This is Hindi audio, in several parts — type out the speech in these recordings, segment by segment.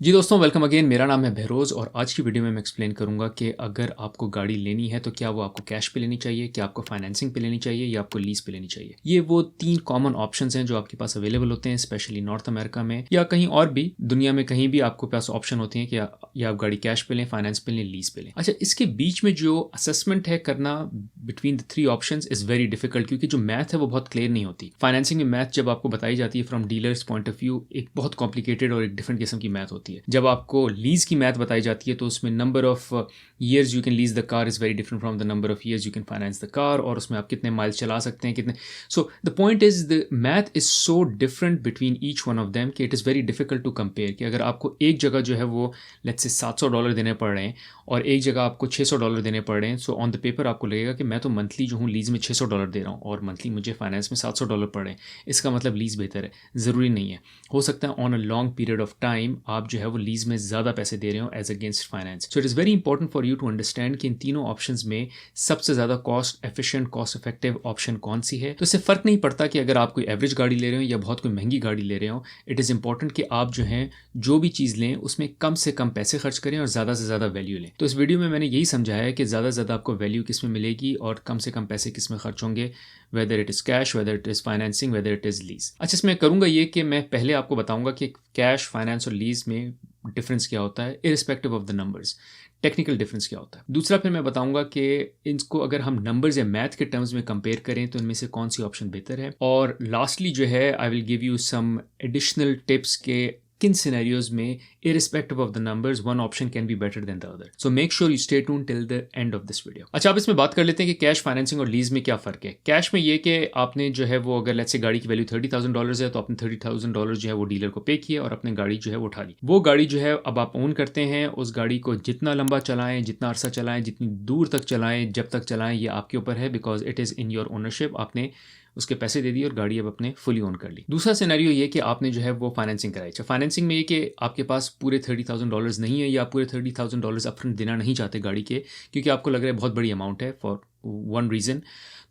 जी दोस्तों, वेलकम अगेन। मेरा नाम है बहरोज़ और आज की वीडियो में मैं एक्सप्लेन करूंगा कि अगर आपको गाड़ी लेनी है तो क्या वो आपको कैश पे लेनी चाहिए, क्या आपको फाइनेंसिंग पे लेनी चाहिए या आपको लीज़ पे लेनी चाहिए। ये वो 3 कॉमन ऑप्शंस हैं जो आपके पास अवेलेबल होते हैं, स्पेशली नॉर्थ अमेरिका में या कहीं और भी दुनिया में कहीं भी आपके पास ऑप्शन होते हैं कि या आप गाड़ी कैश पे लें, फाइनेंस पे लें, लीज़ पे लें। अच्छा, इसके बीच में जो असेसमेंट है करना between the 3 options is very difficult, क्योंकि जो मैथ है वो बहुत क्लियर नहीं होती। फाइनेंसिंग में मैथ जब आपको बताई जाती है from dealers point of view, एक बहुत कॉम्प्लिकेटेड और एक डिफरेंट किस्म की मैथ होती है। जब आपको लीज की मैथ बताई जाती है तो उसमें number of years you can lease the car is very different from the number of years you can finance the car, और उसमें आप कितने माइल्स चला सकते हैं, कितने। So the point is the math is so different between each one of them कि it is very difficult to compare. कि अगर आपको एक जगह जो है वो लेट्स से $700 देने पड़ रहे हैं और एक जगह आपको $600 देने पड़ रहे हैं, सो ऑन द पेपर आपको लगेगा कि मैं तो मंथली जो हूँ लीज में $600 दे रहा हूँ और मंथली मुझे फाइनेंस में $700 पड़ रहे हैं, इसका मतलब लीज बेहतर है। ज़रूरी नहीं है। हो सकता है on a long period of time आप जो है वो लीज में ज़्यादा पैसे दे रहे हो as against finance. So it is very important for you to understand कि इन तीनों ऑप्शंस में सबसे ज़्यादा cost efficient, cost effective option कौन सी है। तो इससे फ़र्क नहीं पड़ता कि अगर आप कोई एवरेज गाड़ी ले रहे हो या बहुत कोई महंगी गाड़ी ले रहे हो। इट इज़ इंपॉर्टेंट कि आप जो है जो भी चीज़ लें उसमें कम से कम पैसे खर्च करें और ज़्यादा से ज़्यादा वैल्यू लें। तो इस वीडियो में मैंने यही समझाया है कि ज़्यादा से ज़्यादा आपको वैल्यू किस में मिलेगी और कम से कम पैसे किस में खर्च होंगे, whether it is cash, whether it is financing, whether it is lease. अच्छा, इसमें करूँगा ये कि मैं पहले आपको बताऊँगा कि कैश, फाइनेंस और लीज में डिफरेंस क्या होता है irrespective of the numbers. Technical difference क्या होता है। दूसरा फिर मैं बताऊंगा कि इनको अगर हम नंबर्स या मैथ के टर्म्स में कंपेयर करें तो इनमें से कौन सी ऑप्शन बेहतर है। और लास्टली जो है I will give you some additional tips के किन सिनेरियोज में irrespective of the numbers one option can be better than the other. So make sure you stay tuned till the end of this video. अच्छा, अब इसमें बात कर लेते हैं कि कैश, फाइनेंसिंग और लीज में क्या फ़र्क है। कैश में ये कि आपने जो है वो अगर लेट्स से गाड़ी की वैल्यू $30,000 है तो आपने $30,000 जो है वो डीलर को पे किया और अपने गाड़ी जो है वो उठा ली। वो गाड़ी जो है अब आप ओन करते हैं। उस गाड़ी को जितना लंबा चलाएं, जितना अरसा चलाएं, जितनी दूर तक चलाएं, जब तक चलाएं, ये आपके ऊपर है because it is in your ownership. आपने उसके पैसे दे दिए और गाड़ी अब अपने फुली ओन कर ली। दूसरा सिनेरियो ये कि आपने जो है वो फाइनेंसिंग कराई। अच्छा, फाइनेंसिंग में ये कि आपके पास पूरे $30,000 नहीं है या आप पूरे $30,000 अपफ्रंट देना नहीं चाहते गाड़ी के, क्योंकि आपको लग रहा है बहुत बड़ी अमाउंट है फॉर वन रीज़न।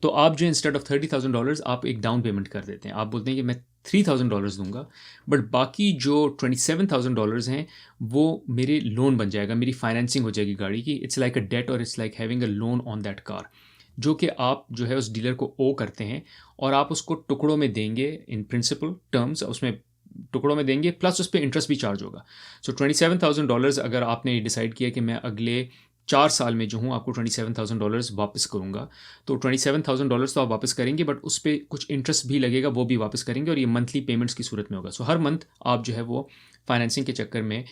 तो आप जो इंस्टेड ऑफ $30,000 आप एक डाउन पेमेंट कर देते हैं। आप बोलते हैं कि मैं $3,000 दूंगा, बट बाकी जो $27,000 हैं वो मेरे लोन बन जाएगा, मेरी फाइनेंसिंग हो जाएगी गाड़ी की। इट्स लाइक अ डेट और it's like having a loan on that car, जो कि आप जो है उस डीलर को ओ करते हैं और आप उसको टुकड़ों में देंगे इन प्रिंसिपल टर्म्स, उसमें टुकड़ों में देंगे, प्लस उस पर इंटरेस्ट भी चार्ज होगा। सो $27,000 अगर आपने डिसाइड किया कि मैं अगले 4 साल में जो हूँ आपको $27,000 वापस करूँगा, तो $27,000 तो आप वापस करेंगे, बट उस पर कुछ इंटरेस्ट भी लगेगा, वो भी वापस करेंगे, और ये मंथली पेमेंट्स की सूरत में होगा। सो हर मंथ आप जो है वो फाइनेंसिंग के चक्कर में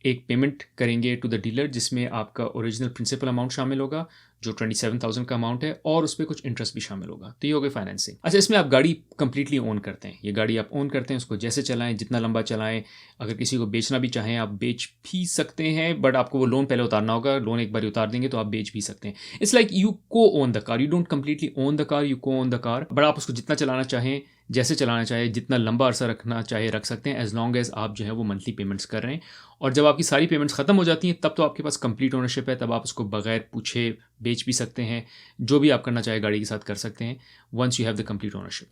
एक पेमेंट करेंगे टू द डीलर, जिसमें आपका ओरिजिनल प्रिंसिपल अमाउंट शामिल होगा जो 27,000 का अमाउंट है, और उस पर कुछ इंटरेस्ट भी शामिल होगा। तो ये हो गई फाइनेंसिंग। अच्छा, इसमें आप गाड़ी कंप्लीटली ओन करते हैं। ये गाड़ी आप ओन करते हैं, उसको जैसे चलाएं, जितना लंबा चलाएं। अगर किसी को बेचना भी चाहें आप बेच भी सकते हैं, बट आपको वो लोन पहले उतारना होगा। लोन एक बार उतार देंगे तो आप बेच भी सकते हैं। इट्स लाइक यू को own the car, you don't completely own the car, you को ओन द कार, बट आप उसको जितना चलाना चाहें, जैसे चलाना चाहे, जितना लंबा अरसा रखना चाहे रख सकते हैं, एज लॉन्ग एज आप जो है वो मंथली पेमेंट्स कर रहे हैं। और जब आपकी सारी पेमेंट्स खत्म हो जाती हैं तब तो आपके पास कंप्लीट ओनरशिप है, तब आप उसको बगैर पूछे बेच भी सकते हैं। जो भी आप करना चाहे गाड़ी के साथ कर सकते हैं once you have the complete ownership,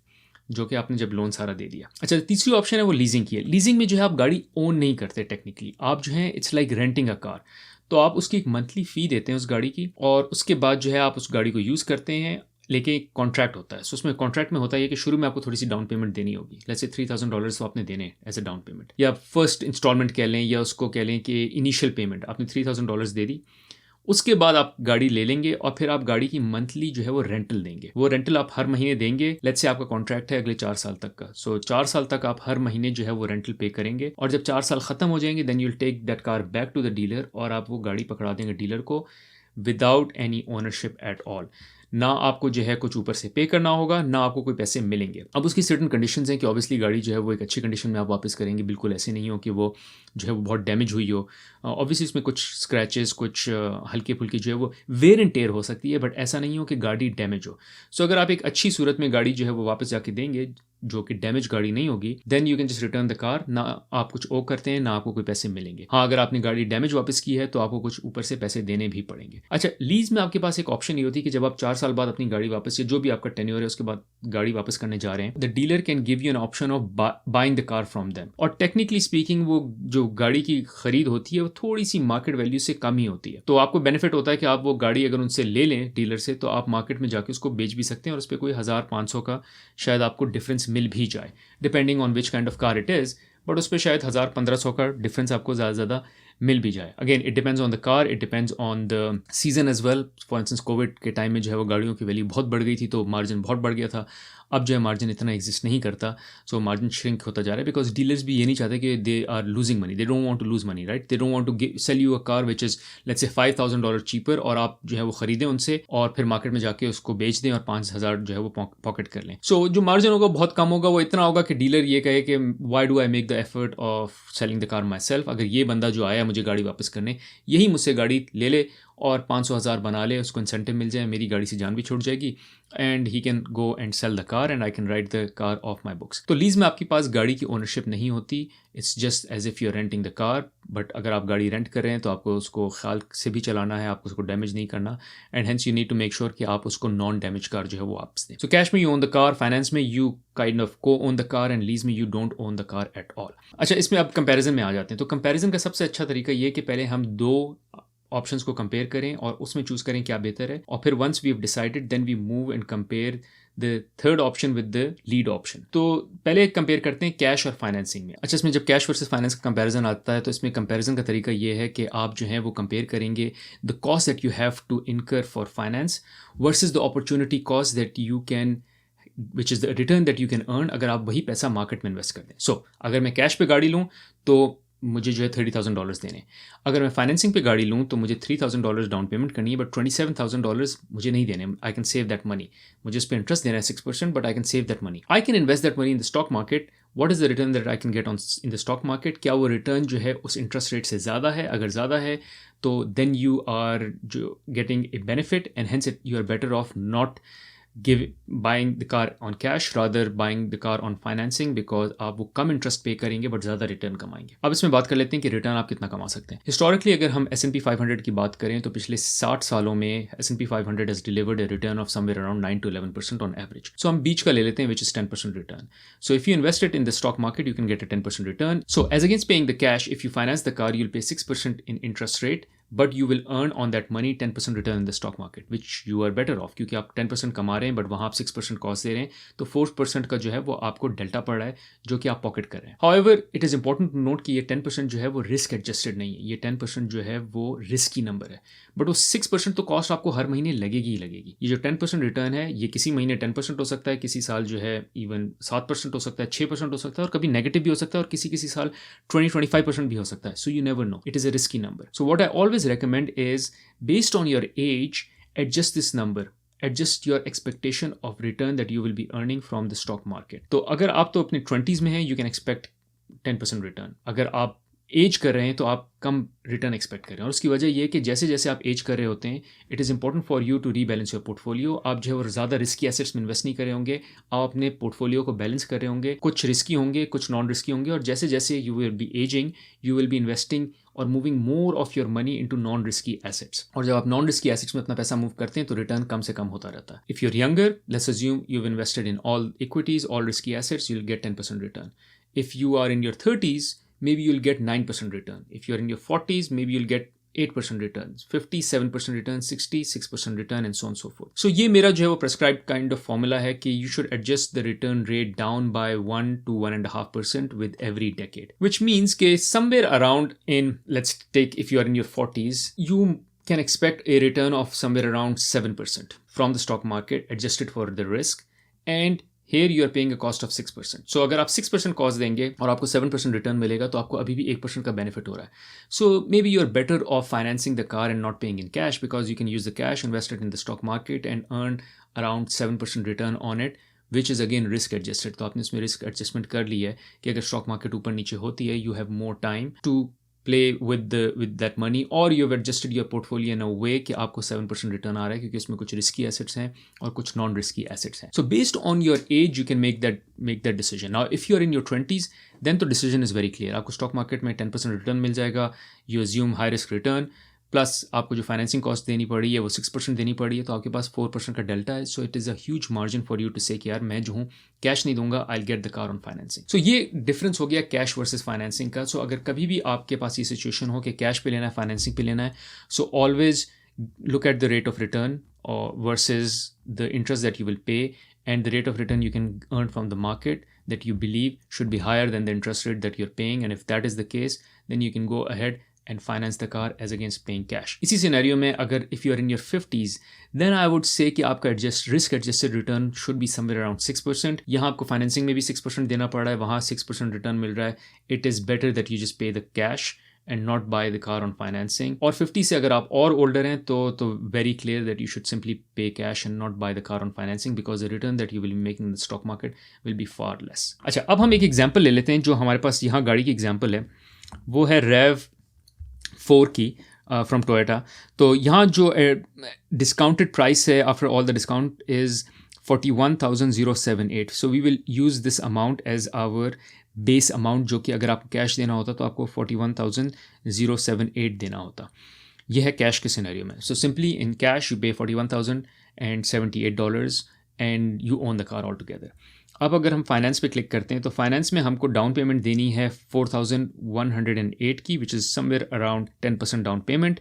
जो कि आपने जब लोन सारा दे दिया। अच्छा, तीसरी ऑप्शन है वो लीजिंग की है। लीजिंग में जो है आप गाड़ी ओन नहीं करते टेक्निकली, आप जो है it's like renting a car. तो आप उसकी एक मंथली फ़ी देते हैं उस गाड़ी की, और उसके बाद जो है आप उस गाड़ी को यूज़ करते हैं, लेके एक कॉन्ट्रैक्ट होता है। सो उसमें कॉन्ट्रैक्ट में होता है कि शुरू में आपको थोड़ी सी डाउन पेमेंट देनी होगी। जैसे $3,000 तो आपने देने एज ए डाउन पेमेंट, या फर्स्ट इंस्टॉलमेंट कह लें, या उसको कह लें कि इनिशियल पेमेंट आपने $3,000 दे दी। उसके बाद आप गाड़ी ले लेंगे और फिर आप गाड़ी की मंथली जो है वो रेंटल देंगे। वो रेंटल आप हर महीने देंगे। लेट्स से आपका कॉन्ट्रैक्ट है अगले 4 साल तक का। सो 4 साल तक आप हर महीने जो है वो रेंटल पे करेंगे, और जब 4 साल खत्म हो जाएंगे then you'll take that car back to the dealer, और आप वो गाड़ी पकड़ा देंगे डीलर को without any ownership at all. ना आपको जो है कुछ ऊपर से पे करना होगा, ना आपको कोई पैसे मिलेंगे। अब उसकी सर्टन कंडीशंस हैं कि ऑब्वियसली गाड़ी जो है वो एक अच्छी कंडीशन में आप वापस करेंगे, बिल्कुल ऐसे नहीं हो कि वो जो है वो बहुत डैमेज हुई हो। ऑब्वियसली इसमें कुछ स्क्रैचेस, कुछ हल्के फुल्की जो है वो वेयर एंड टेयर हो सकती है, बट ऐसा नहीं हो कि गाड़ी डैमेज हो। सो अगर आप एक अच्छी सूरत में गाड़ी जो है वो वापस जाके देंगे, जो कि डैमेज गाड़ी नहीं होगी, then you can just return the car. ना आप कुछ ओ करते हैं, ना आपको कोई पैसे मिलेंगे। हाँ, अगर आपने गाड़ी डैमेज वापस की है तो आपको कुछ ऊपर से पैसे देने भी पड़ेंगे। अच्छा, लीज में आपके पास एक ऑप्शन ये होती है कि जब आप 4 साल बाद अपनी गाड़ी वापस, या जो भी आपका टेन्योर है उसके बाद गाड़ी वापस करने जा रहे हैं, the dealer can give you an option of buying the car from them. और टेक्निकली स्पीकिंग वो जो गाड़ी की खरीद होती है वो थोड़ी सी मार्केट वैल्यू से कम ही होती है। तो आपको बेनिफिट होता है कि आप वो गाड़ी अगर उनसे ले लें डीलर से, तो आप मार्केट में जाके उसको बेच भी सकते हैं और उस पर कोई 1500 का शायद आपको डिफरेंस मिल भी जाए, depending on which kind of car it is. But उस पर शायद 1500 का डिफरेंस आपको ज़्यादा से ज़्यादा मिल भी जाए। Again it depends on the car, it depends on the season as well. For instance COVID के टाइम में जो है वो गाड़ियों की वैल्यू बहुत बढ़ गई थी, तो मार्जिन बहुत बढ़ गया था। अब जो है मार्जिन इतना एग्जिस्ट नहीं करता, सो मार्जिन श्रिंक होता जा रहा है, बिकॉज डीलर्स भी ये नहीं चाहते कि they are losing money, they don't want to lose money, right. They don't want to sell you a car which is let's say $5,000 cheaper, और आप जो है वो खरीदें उनसे और फिर मार्केट में जाके उसको बेच दें और 5,000 जो है वो पॉकेट कर लें। सो जो मार्जिन होगा बहुत कम होगा, वो इतना होगा कि डीलर ये कहे कि why do I make the effort of selling the car my self. अगर ये बंदा जो आया मुझे गाड़ी वापस करने, यही मुझसे गाड़ी ले ले और 500,000 बना ले, उसको इंसेंटिव मिल जाए, मेरी गाड़ी से जान भी छूट जाएगी, and he can go and sell the car and I can write the car off my books. तो लीज में आपके पास गाड़ी की ओनरशिप नहीं होती, it's just as if you are renting the car. But अगर आप गाड़ी रेंट कर रहे हैं तो आपको उसको ख्याल से भी चलाना है, आपको उसको डैमेज नहीं करना, and hence you need to make sure कि आप उसको नॉन डैमेज कार जो है वो वापस दें। सो कैश में you own the car, finance में यू काइंड ऑफ को own the car, and lease में you don't own the car at all. अच्छा, इसमें अब कंपैरिजन में आ जाते हैं। तो कंपैरिजन का सबसे अच्छा तरीका ये कि पहले हम दो ऑप्शंस को कंपेयर करें और उसमें चूज करें क्या बेहतर है, और फिर once we have decided then we move and compare the third option with the lead option. तो पहले कंपेयर करते हैं कैश और फाइनेंसिंग में। अच्छा, इसमें जब कैश वर्सेस फाइनेंस का कंपैरिजन आता है तो इसमें कंपैरिजन का तरीका ये है कि आप जो है वो कंपेयर करेंगे the cost that you have to incur for finance versus the opportunity cost that you can, which is the return that you can earn अगर आप वही पैसा मार्केट में इन्वेस्ट कर दें। सो अगर मैं कैश पे गाड़ी लूँ तो मुझे जो है $30,000 देने। अगर मैं फाइनेंसिंग पे गाड़ी लूँ तो मुझे $3,000 डाउन पेमेंट करनी है, बट $27,000 मुझे नहीं देने। I can save that money. मुझे उस पर इंटरेस्ट देना है 6%, but I can save that money. I can invest that money in the stock market. What is the return that I can get on in the stock market? क्या वो रिटर्न जो है उस इंटरेस्ट रेट से ज़्यादा है? अगर ज़्यादा है तो देन यू आर जो getting a benefit, and hence you are better off not buying the car on cash rather buying the car on financing, because आप वो कम इंटरेस्ट पे करेंगे बट ज़्यादा रिटर्न कमाएंगे। अब इसमें बात कर लेते हैं कि रिटर्न आप कितना कमा सकते हैं। हिस्टोरिकली अगर हम S&P 500 की बात करें तो पिछले 60 सालों में S&P 500 has delivered a return of somewhere around 9 to 11% on average. So हम बीच का ले लेते हैं which is 10% return. So if you invest it in the stock market you can get a 10% return. So as against paying the cash, if you finance the car you'll pay 6% in interest rate, but you will earn on that money 10% return in the stock market, which you are better off, क्योंकि आप 10% कमा रहे हैं बट वहाँ आप 6% कॉस्ट दे रहे हैं, तो 4% का जो है वो आपको डेल्टा पड़ रहा है जो कि आप पॉकेट कर रहे हैं। However it is important to note कि ये 10% जो है वो रिस्क एडजस्टेड नहीं है, ये 10% जो है वो रिस्की नंबर है, बट वो 6% तो कॉस्ट आपको हर महीने लगेगी ही लगेगी। ये जो 10% रिटर्न है ये किसी महीने 10% हो सकता है, किसी साल जो है इवन 7% हो सकता है, 6% हो सकता है, और कभी नेगेटिव भी हो सकता है, और किसी साल 20-25% भी हो सकता है। So you never know, it is a risky number. So what I always recommend is based on your age, adjust this number, adjust your expectation of return that you will be earning from the stock market. तो अगर आप तो अपने 20s में हैं you can expect 10% return. अगर आप एज कर रहे हैं तो आप कम रिटर्न एक्सपेक्ट कर रहे हैं, और उसकी वजह ये है कि जैसे जैसे आप एज कर रहे होते हैं it is important for you to rebalance your portfolio. आप जो है वो ज़्यादा रिस्की एसेट्स में इन्वेस्ट नहीं कर रहे होंगे, आप अपने पोर्टफोलियो को बैलेंस कर रहे होंगे, कुछ रिस्की होंगे कुछ नॉन रिस्की होंगे, और जैसे जैसे you will be aging you will be investing और moving more of your money into non risky assets. और जब आप नॉन रिस्की एसेट्स में अपना पैसा मूव करते हैं तो रिटर्न कम से कम होता रहता है। If you are younger, let's assume you have invested in all equities, all risky assets, you will get 10% return. If you are in your 30s, maybe you'll get 9% return. If you're in your 40s, maybe you'll get 8% returns, 50, 7% return, 60, 6% return, and so on and so forth. So ये मेरा जो है वो prescribed kind of formula है कि you should adjust the return rate down by 1 to 1.5% with every decade. Which means कि somewhere around in, let's take if you are in your 40s, you can expect a return of somewhere around 7% from the stock market adjusted for the risk, and here you are paying a cost of 6%. So अगर आप 6% कॉस्ट देंगे और आपको 7% रिटर्न मिलेगा तो आपको अभी भी 1% का बेनिफिट हो रहा है. So maybe you are better off financing the car and not paying in cash, because you can use the cash, invest it in the stock market and earn around 7% return on it, which is again risk adjusted. तो आपने इसमें रिस्क एडजस्टमेंट कर ली है कि अगर स्टॉक मार्केट ऊपर नीचे होती है you have more time to play with that money, or you've adjusted your portfolio in a way कि आपको 7% रिटर्न आ रहा है क्योंकि इसमें कुछ रिस्की एसेट्स हैं और कुछ नॉन रिस्की एसेट्स हैं. So based on your age you can make that decision. Now if you're in your 20s then the decision is very clear. आपको स्टॉक मार्केट में 10% रिटर्न मिल जाएगा, you assume high risk return, plus आपको जो फाइनेंसिंग कॉस्ट देनी पड़ी है वो 6% देनी पड़ी है, तो आपके पास 4% का डेल्टा है. So it is a huge margin for you to say कि यार मैं जो हूँ कैश नहीं दूंगा, I get the car on financing. So ये डिफरेंस हो गया कैश वर्सेस फाइनेंसिंग का. सो अगर कभी भी आपके पास ये सिचुएशन हो कि कैश पे लेना है, फाइनेंसिंग पे लेना है, so always look at the rate of return versus the interest that you will pay, and the rate of return you can earn from the market that you believe should be higher than the interest rate that you're paying. And if that is the case, then you can go ahead and finance the car as against paying cash. इसी सिनेरियो में अगर if you are in your 50s, then I would say कि आपका risk adjusted return should be somewhere around 6%. यहाँ आपको फाइनेंसिंग में भी 6% देना पड़ रहा है, वहाँ 6% रिटर्न मिल रहा है. It is better that you just pay the cash and not buy the car on financing. और 50 से अगर आप और older हैं तो very clear that you should simply pay cash and not buy the car on financing because the return that you will be making in the stock market will be far less. अच्छा, अब हम एक एग्जाम्पल ले लेते हैं जो हमारे पास यहाँ गाड़ी की एग्जाम्पल है, वो है RAV4 की फ्रॉम टोयोटा. तो यहाँ जो डिस्काउंटेड प्राइस है after all the discount is 41,078. So we will use this amount as our base amount, जो कि अगर आपको कैश देना होता तो आपको 41,078 देना होता. यह है कैश के सिनेरियो में. So simply in cash you पे $41,078 and you own the car all together. अब अगर हम फाइनेंस पे क्लिक करते हैं तो फाइनेंस में हमको डाउन पेमेंट देनी है 4,108 की, which is somewhere around 10% down payment.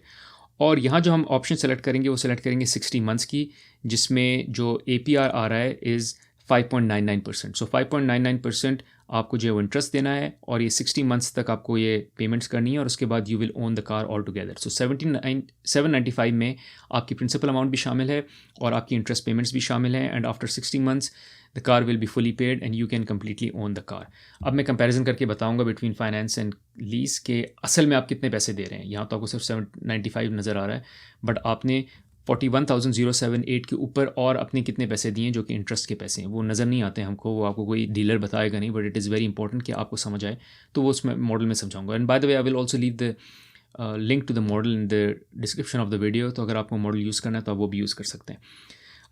और यहाँ जो हम ऑप्शन सेलेक्ट करेंगे वो सेलेक्ट करेंगे 60 मंथ्स की, जिसमें जो APR आ रहा है इज़ 5.99%. सो 5.99% आपको जो है वो इंटरेस्ट देना है और ये 60 मंथ्स तक आपको ये पेमेंट्स करनी है और उसके बाद you will own the car all together. So 795 में आपकी प्रिंसिपल अमाउंट भी शामिल है और आपकी इंटरेस्ट पेमेंट्स भी शामिल हैं, and after 60 months the car will be fully paid and you can completely own the car. अब मैं कंपैरिजन करके बताऊंगा बिटवीन फाइनेंस एंड लीज के असल में आप कितने पैसे दे रहे हैं. यहाँ तो आपको सिर्फ 795 नज़र आ रहा है, बट आपने 41,078 के ऊपर और अपने कितने पैसे दिए जो कि इंटरेस्ट के पैसे हैं, वो नज़र नहीं आते हमको, वो आपको कोई डीलर बताएगा नहीं, but it is very important कि आपको समझ आए, तो वो उसमें मॉडल में समझाऊंगा. And by the way I will also leave the link to the model in the description of the video, तो अगर आपको मॉडल यूज़ करना है तो आप वो भी यूज़ कर सकते हैं.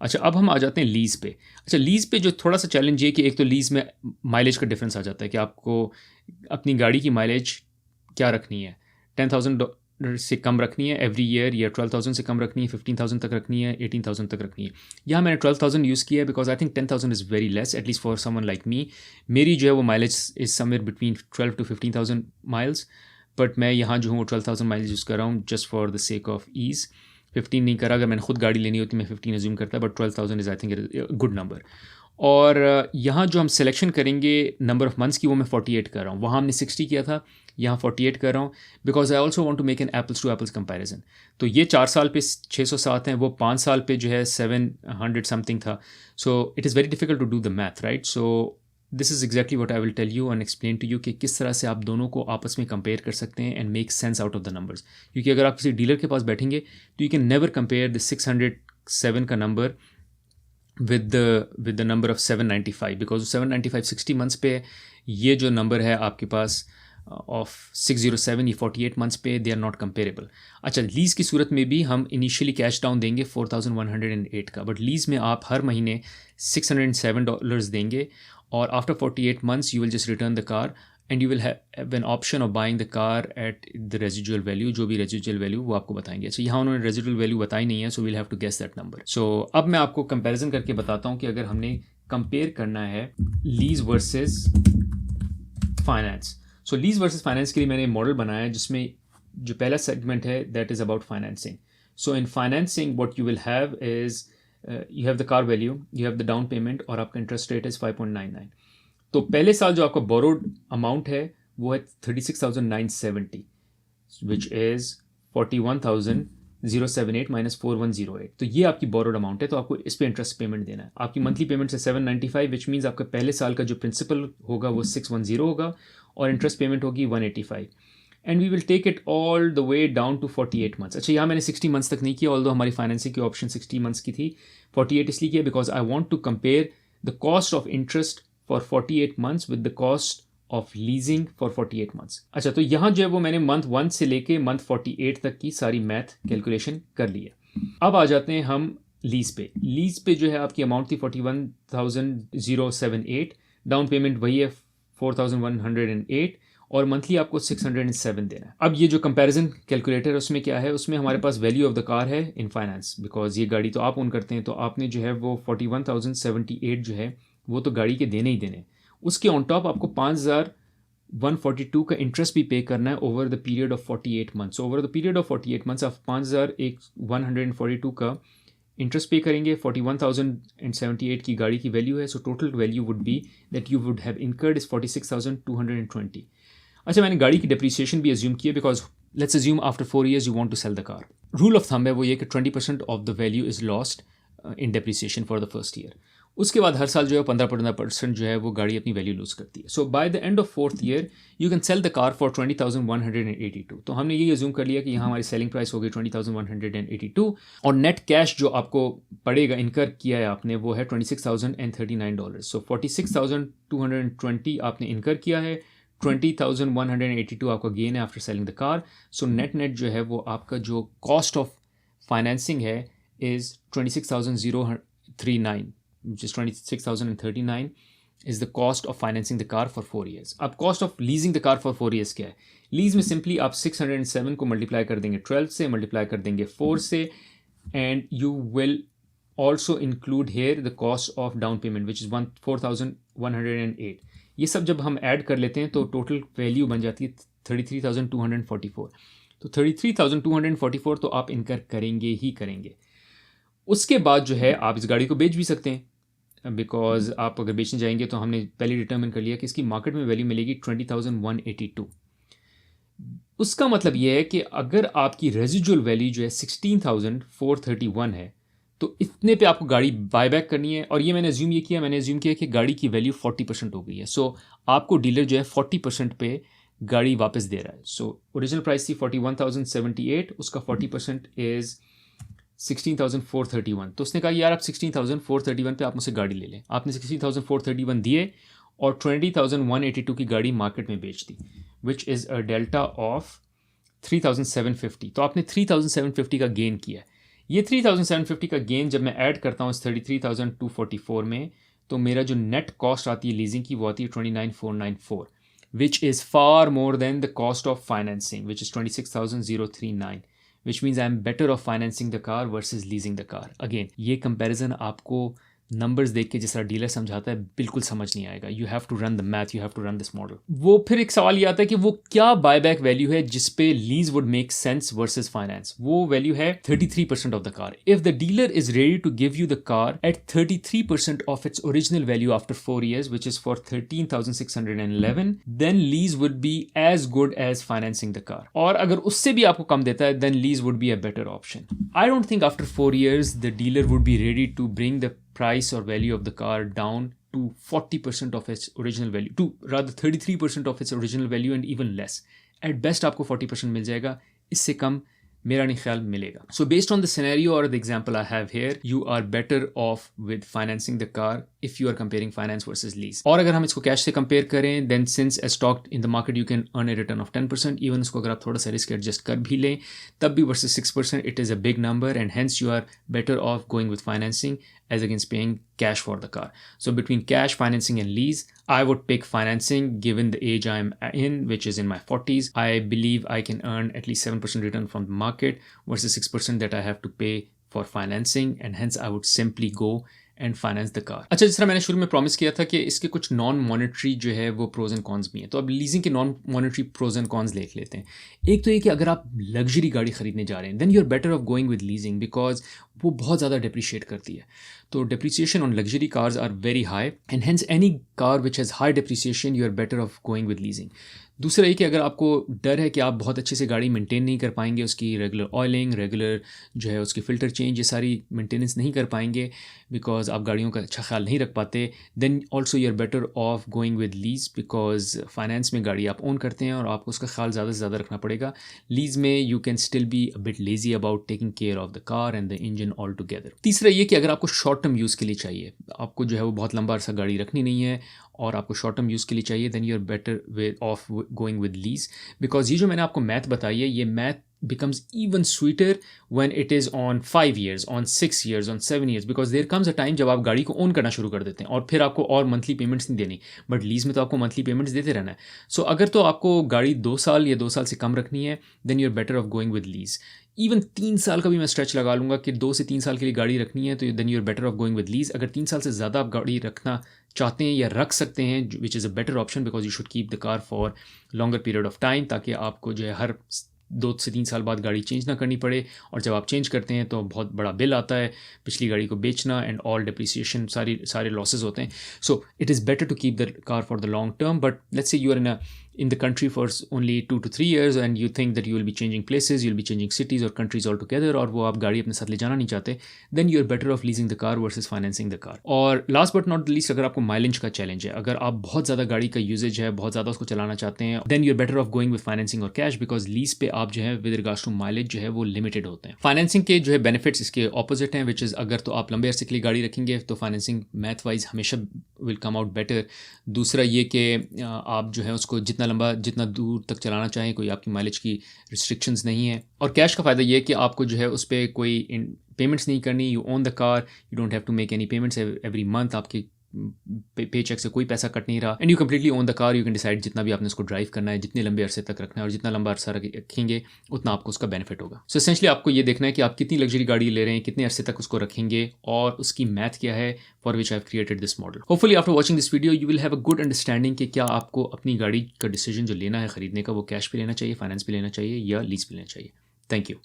अच्छा, अब हम आ जाते हैं लीज़ पे. अच्छा, लीज़ पे जो थोड़ा सा चैलेंज ये कि एक तो लीज़ में माइलेज का डिफरेंस आ जाता है कि आपको अपनी गाड़ी की माइलेज क्या रखनी है, 10,000 से कम रखनी है एवरी ईयर, या 12,000 से कम रखनी है, 15,000 तक रखनी है, 18,000 तक रखनी है. यहाँ मैंने 12,000 यूज़ किया है because I think 10,000 is very less, at least for someone like me. मेरी जो है वो mileage is somewhere between 12 to 15,000 miles, but मैं यहाँ जो हूँ वो 12,000 माइल्स यूज़ कर रहा हूँ just for the sake of ease. 15 नहीं करा, अगर मैंने खुद गाड़ी लेनी होती मैं 15 एज्यूम करता, but 12,000 is I think good number. और यहाँ जो हम सिलेक्शन करेंगे नंबर ऑफ़ मंथ्स की, वो मैं 48 कर रहा हूँ. वहाँ हमने 60 किया था, यहाँ 48 कर रहा हूँ because I also want to make an apples to apples comparison. तो ये 4 साल पे 607 हैं, वो 5 साल पे जो है 700 समथिंग था. So it is very difficult to do the math, right. So this is exactly what I will tell you and explain to you कि किस तरह से आप दोनों को आपस में कंपेयर कर सकते हैं and make sense out of the numbers. क्योंकि अगर आप किसी डीलर के पास बैठेंगे तो you can never compare the 607 का number with the number of 795 because 795 60 months पे, ये जो नंबर है आपके पास ऑफ 607 ये 48 मंथ्स पे, दे आर नॉट कंपेरेबल. अच्छा, लीज़ की सूरत में भी हम इनिशियली कैश डाउन देंगे 4,108 का, बट लीज़ में आप हर महीने $607 देंगे और after 48 months you will just return the car and you will have an option of buying the car at the residual value. जो भी रेजिडुअल वैल्यू वो आपको बताएंगे. सो यहाँ उन्होंने रेजिडुअल वैल्यू बताई नहीं है, so we'll have to guess that number. So अब मैं आपको कंपैरिजन करके बताता हूँ कि अगर हमने कंपेयर करना है लीज वर्सेस फाइनेंस. सो लीज वर्सेस फाइनेंस के लिए मैंने मॉडल बनाया है जिसमें जो पहला सेगमेंट है that is about financing. So in financing what you will have is you have the car value, you have the down payment और आपका इंटरेस्ट रेट इज़ 5.99. तो पहले साल जो आपका बोरोड अमाउंट है वो है 36,970 विच इज़ 41,078 माइनस 4,108. तो ये आपकी बोरोड अमाउंट है, तो आपको इस पे इंटरेस्ट पेमेंट देना है. आपकी मंथली पेमेंट है 795 विच मीन्स आपका पहले साल का जो प्रिंसिपल होगा वो 610 होगा और इंटरेस्ट पेमेंट होगी 185. And we will take it all the way down to 48 months. अच्छा, यहाँ मैंने 60 मंथ्स तक नहीं किया, ऑल्दो हमारी फाइनेंसिंग की ऑप्शन 60 मंथ्स की थी. 48 इसलिए किया because I want to compare the cost of interest for 48 months with the cost of leasing for 48 months. अच्छा, तो यहाँ जो है वो मैंने मंथ 1 से लेके मंथ 48 तक की सारी मैथ कैलकुलेशन कर ली है। अब आ जाते हैं हम लीज पे। लीज पे जो है आपकी अमाउंट थी 41,078, डाउन पेमेंट वही है 4,108 और मंथली आपको 607 देना है। अब ये जो कंपैरिजन कैलकुलेटर है उसमें क्या है, उसमें हमारे पास वैल्यू ऑफ द कार है इन फाइनेंस, बिकॉज ये गाड़ी तो आप ओन करते हैं, तो आपने जो है वो 41,078 जो है वो तो गाड़ी के देने ही देने। उसके ऑन टॉप आपको 5,142 का इंटरेस्ट भी पे करना है over the period of 48 months. Over the period of 48 months आप 5,142 का इंटरेस्ट पे करेंगे। 41,078 की गाड़ी की वैल्यू है, so total value would be that you would have incurred is 46,220। अच्छा, मैंने गाड़ी की डेप्रिसिएशन भी अज्यूम की है, because let's assume after 4 years you want to sell the car. Rule of thumb है वो ये कि 20% of the value is lost in depreciation for the first year. उसके बाद हर साल जो है 15% जो है वो गाड़ी अपनी वैल्यू लूज करती है। So by the end of 4th year you can sell the car for 20,182। तो हमने ये अज्यूम कर लिया कि यहाँ हमारी सेलिंग प्राइस हो गई 20,182 और नेट कैश जो आपको पड़ेगा इनकर किया है आपने वो है $26,039। सो 46,220 आपने इनकर किया है, 20,182 आपका गेन है after selling the car. So net जो है वो आपका जो कॉस्ट ऑफ फाइनेंसिंग है is 26,039, which is 26,039 is the cost of financing the car for 4 years. अब cost of leasing the car for 4 years क्या है? लीज में सिंपली आप 607 को मल्टीप्लाई कर देंगे 12 से, मल्टीप्लाई कर देंगे 4 से, and you will also include here the cost of down payment which is 4,108। ये सब जब हम ऐड कर लेते हैं तो टोटल वैल्यू बन जाती है 33,244। तो 33,244 तो आप इनकर करेंगे ही करेंगे। उसके बाद जो है आप इस गाड़ी को बेच भी सकते हैं, बिकॉज आप अगर बेचने जाएंगे तो हमने पहले डिटर्मिन कर लिया कि इसकी मार्केट में वैल्यू मिलेगी 20,182। उसका मतलब यह है कि अगर आपकी रेजिजुअल वैल्यू जो है 16,431 है तो इतने पे आपको गाड़ी बाय बैक करनी है। और ये मैंने अज्यूम किया कि गाड़ी की वैल्यू 40% हो गई है। सो आपको डीलर जो है 40% पे गाड़ी वापस दे रहा है। सो ओरिजिनल प्राइस थी 41,078, उसका 40% इज़ 16,431। तो उसने कहा यार आप 16,431 पे आप मुझसे गाड़ी ले लें। आपने 16,431 दिए और 20,182 की गाड़ी मार्केट में बेच दी, which is a delta of 3,750। तो आपने 3,750 का गेन किया है। ये 3,750 का गेन जब मैं ऐड करता हूँ इस 33,244 में, तो मेरा जो नेट कॉस्ट आती है लीजिंग की वो आती है 29,494, which is far more than the cost of financing which is 26,039, which means I'm better off financing the car versus leasing the car. Again, ये comparison आपको नंबर्स देख के जिस तरह डीलर समझाता है बिल्कुल समझ नहीं आएगा। You have to run the math, you have to run this model. वो फिर एक सवाल ये आता है कि वो क्या बायबैक वैल्यू है जिस पे lease would make sense versus finance. वो वैल्यू है 33% of the car. If the dealer is ready to give you the car at 33% of its original value after 4 years, which is for 13,611, then lease would be as good as financing the car. और अगर उससे भी आपको कम देता है then lease would be a better option. I don't think after 4 years the dealer would be ready to bring the price or value of the car down to 40% of its original value, to rather 33% of its original value and even less. At best आपको 40% मिल जाएगा, इससे कम मेरा नहीं ख्याल मिलेगा। So based on the scenario or the example I have here, you are better off with financing the car if you are comparing finance versus lease. और अगर हम इसको कैश से कंपेयर करें, then since as stocked in the market you can earn a return of 10%, even इसको अगर आप थोड़ा सा रिस्क एडजस्ट कर भी लें तब भी versus 6% it is a big number, and hence you are better off going with financing as against paying cash for the car. So between cash, financing and lease, I would pick financing given the age I'm in, which is in my 40s. I believe I can earn at least 7% return from the market versus 6% that I have to pay for financing, and hence I would simply go and finance the car. अच्छा, जिस तरह मैंने शुरू में प्रॉमिस किया था कि इसके कुछ नॉन मॉनेटरी जो है वो प्रोज एंड कॉन्स भी हैं, तो अब लीजिंग के non monetary pros and cons देख लेते हैं। एक तो ये कि अगर आप लग्जरी गाड़ी खरीदने जा रहे हैं then you are better off going with leasing, because वो बहुत ज़्यादा डिप्रिशिएट करती है। तो depreciation on luxury cars are very high, and hence any car which has high depreciation you are better off going with leasing. दूसरा ये कि अगर आपको डर है कि आप बहुत अच्छे से गाड़ी मेंटेन नहीं कर पाएंगे, उसकी रेगुलर ऑयलिंग, रेगुलर जो है उसकी फ़िल्टर चेंज, ये सारी मेंटेनेंस नहीं कर पाएंगे बिकॉज आप गाड़ियों का अच्छा ख्याल नहीं रख पाते, then also you are better off going with lease, because finance में गाड़ी आप ओन करते हैं और आपको उसका ख्याल ज़्यादा से ज़्यादा रखना पड़ेगा। लीज में you can still be a bit lazy about taking care of the car and the engine all together. तीसरा ये कि अगर आपको शॉर्ट टर्म यूज़ के लिए चाहिए, आपको जो है वो बहुत लंबा अरसा गाड़ी रखनी नहीं है और आपको शॉर्ट टर्म यूज़ के लिए चाहिए, then you are better way off going with lease, because ये जो मैंने आपको मैथ बताई है, ये math becomes even sweeter when it is on 5 years, on 6 years, on 7 years, because there comes a time जब आप गाड़ी को ओन करना शुरू कर देते हैं और फिर आपको और मंथली पेमेंट्स नहीं देनी, बट लीज में तो आपको मंथली पेमेंट्स देते रहना है. सो अगर तो आपको गाड़ी 2 साल या 2 साल से कम रखनी है, then you are better off going with lease. Even 3 साल का भी मैं स्ट्रेच लगा लूँगा कि 2 से 3 साल के लिए गाड़ी रखनी है, तो then you are better off going with lease. अगर 3 साल से ज़्यादा आप गाड़ी रखना चाहते हैं या रख सकते हैं, विच is a better option, because you should keep the car for longer period of time, ताकि आपको जो है हर 2 से 3 साल बाद गाड़ी चेंज ना करनी पड़े, और जब आप चेंज करते हैं तो बहुत बड़ा बिल आता है, पिछली गाड़ी को बेचना एंड ऑल डिप्रिसिएशन, सारे लॉसेज होते हैं. So it is better to keep the car for the long term. But let's say you are in the country for only 2 to 3 years and you think that you will be changing places, you'll be changing cities or countries altogether, और वो आप गाड़ी अपने साथ ले जाना नहीं चाहते, then you're better off leasing the car versus financing the car. और last but not least, अगर आपको माइलेज का चैलेंज है, अगर आप बहुत ज़्यादा गाड़ी का यूजेज है, बहुत ज़्यादा उसको चलाना चाहते हैं, then you're better off going with financing और कैश, बिकॉज लीज पे आप जो है विद रिगार्ड्स टू माइलेज जो है वो लिमिटेड होते हैं. फाइनेंसिंग के जो है बेनिफिट्स इसके ऑपोजिट हैं, विच इज़ अगर तो आप लंबे अरसे के लिए गाड़ी रखेंगे तो फाइनेंसिंग मैथ वाइज हमेशा विल कम आउट बेटर. दूसरा ये कि आप जो है उसको जितना दूर तक चलाना चाहें, कोई आपकी माइलेज की रिस्ट्रिक्शंस नहीं है. और कैश का फ़ायदा ये है कि आपको जो है उस पर कोई पेमेंट्स नहीं करनी, you own the car, you don't have to make any payments every month, आपके पे चेक से कोई पैसा कट नहीं रहा, and you completely own the car. You can decide जितना भी आपने उसको ड्राइव करना है, जितने लंबे अरसे तक रखना है, और जितना लंबा अरसा रखेंगे उतना आपको उसका बेनिफिट होगा. सो एसेंशियली आपको ये देखना है कि आप कितनी लग्जरी गाड़ी ले रहे हैं, कितने अरसे तक उसको रखेंगे, और उसकी मैथ क्या है, for which I have created this model. Hopefully after watching this video you will have a good understanding कि क्या आपको अपनी गाड़ी का डिसीजन जो लेना है खरीदने का, वो कैश पे लेना चाहिए, फाइनेंस पे लेना चाहिए या लीज पे लेना चाहिए. Thank you.